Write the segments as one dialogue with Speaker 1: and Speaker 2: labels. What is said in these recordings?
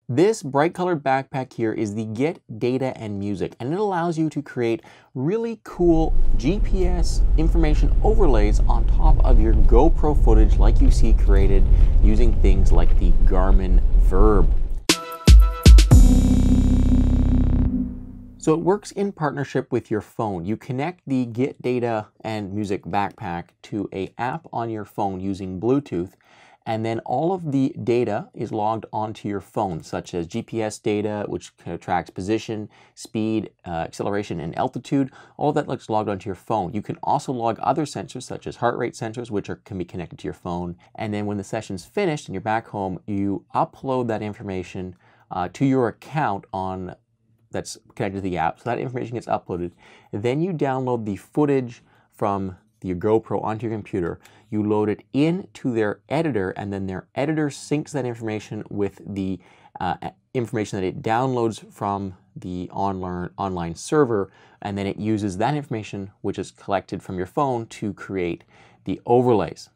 Speaker 1: This bright colored backpack here is the Get Data and Music, and it allows you to create really cool GPS information overlays on top of your GoPro footage like you see created using things like the Garmin Verb. So it works in partnership with your phone. You connect the Get Data and Music backpack to an app on your phone using Bluetooth, and then all of the data is logged onto your phone, such as GPS data, which tracks position, speed, acceleration, and altitude. All of that looks logged onto your phone. You can also log other sensors, such as heart rate sensors, which can be connected to your phone. And then when the session's finished and you're back home, you upload that information to your account that's connected to the app. So that information gets uploaded. Then you download the footage from your GoPro onto your computer. You load it into their editor, and then their editor syncs that information with the information that it downloads from the online server, and then it uses that information, which is collected from your phone, to create the overlays.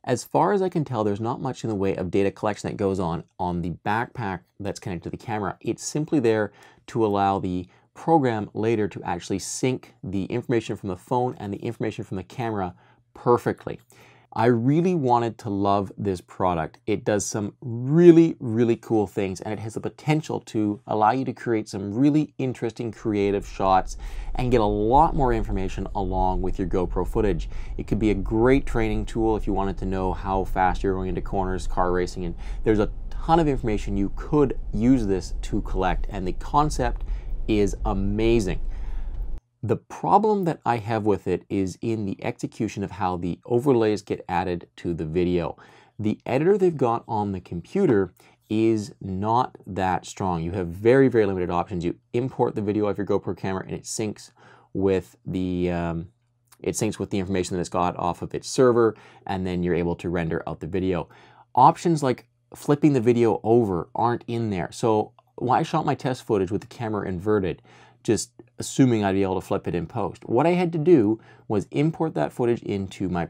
Speaker 1: As far as I can tell, there's not much in the way of data collection that goes on the backpack that's connected to the camera. It's simply there to allow the program later to actually sync the information from the phone and the information from the camera perfectly. I really wanted to love this product. It does some really, really cool things, and it has the potential to allow you to create some really interesting creative shots and get a lot more information along with your GoPro footage. It could be a great training tool if you wanted to know how fast you're going into corners, car racing, and there's a ton of information you could use this to collect, and the concept is amazing. The problem that I have with it is in the execution of how the overlays get added to the video. The editor they've got on the computer is not that strong. You have very, very limited options. You import the video of your GoPro camera and it syncs with the information that it's got off of its server, and then you're able to render out the video. Options like flipping the video over aren't in there. So when I shot my test footage with the camera inverted, just assuming I'd be able to flip it in post, what I had to do was import that footage into my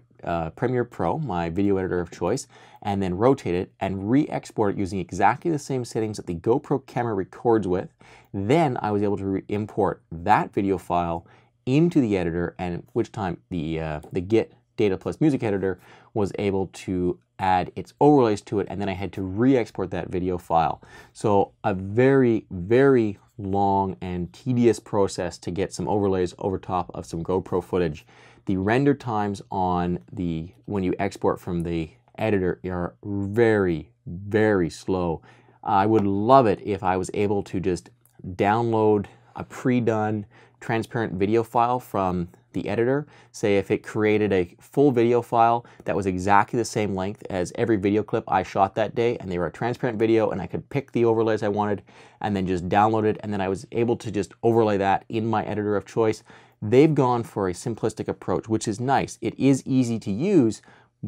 Speaker 1: Premiere Pro, my video editor of choice, and then rotate it and re-export it using exactly the same settings that the GoPro camera records with. Then I was able to import that video file into the editor, and which time the Get Data plus Music editor was able to add its overlays to it, and then I had to re-export that video file. So a very, very long and tedious process to get some overlays over top of some GoPro footage. The render times when you export from the editor are very, very slow. I would love it if I was able to just download a pre-done transparent video file from the editor. Say if it created a full video file that was exactly the same length as every video clip I shot that day, and they were a transparent video, and I could pick the overlays I wanted and then just download it, and then I was able to just overlay that in my editor of choice. They've gone for a simplistic approach, which is nice. It is easy to use,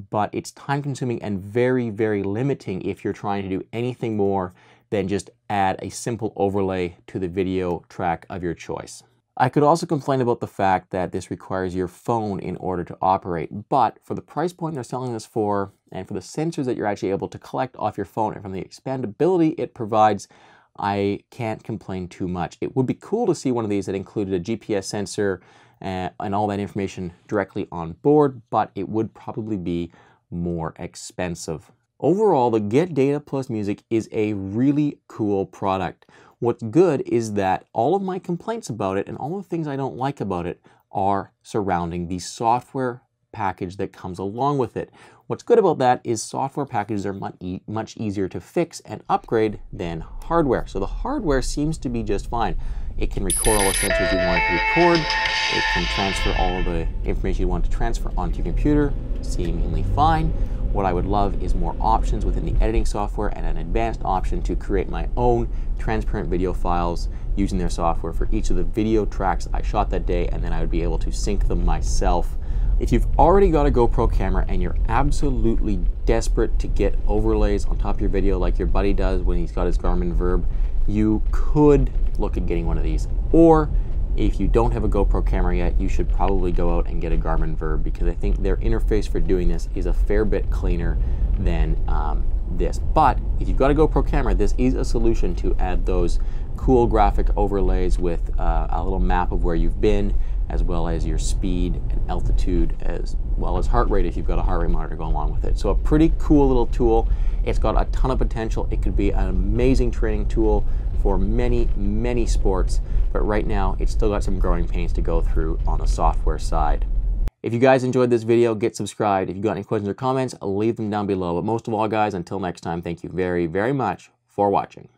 Speaker 1: but it's time consuming and very, very limiting if you're trying to do anything more than just add a simple overlay to the video track of your choice. I could also complain about the fact that this requires your phone in order to operate, but for the price point they're selling this for, and for the sensors that you're actually able to collect off your phone, and from the expandability it provides, I can't complain too much. It would be cool to see one of these that included a GPS sensor and all that information directly on board, but it would probably be more expensive. Overall, the Get Data plus Music is a really cool product. What's good is that all of my complaints about it and all the things I don't like about it are surrounding the software package that comes along with it. What's good about that is software packages are much easier to fix and upgrade than hardware. So the hardware seems to be just fine. It can record all the sensors you want to record. It can transfer all of the information you want to transfer onto your computer, seemingly fine. What I would love is more options within the editing software and an advanced option to create my own transparent video files using their software for each of the video tracks I shot that day, and then I would be able to sync them myself. If you've already got a GoPro camera and you're absolutely desperate to get overlays on top of your video like your buddy does when he's got his Garmin Verb, you could look at getting one of these. Or if you don't have a GoPro camera yet, you should probably go out and get a Garmin Verb, because I think their interface for doing this is a fair bit cleaner than this. But if you've got a GoPro camera, this is a solution to add those cool graphic overlays with a little map of where you've been, as well as your speed and altitude, as well as heart rate if you've got a heart rate monitor going along with it. So a pretty cool little tool. It's got a ton of potential. It could be an amazing training tool for many, many sports, but right now it's still got some growing pains to go through on the software side. If you guys enjoyed this video, get subscribed. If you've got any questions or comments, leave them down below. But most of all, guys, until next time, thank you very, very much for watching.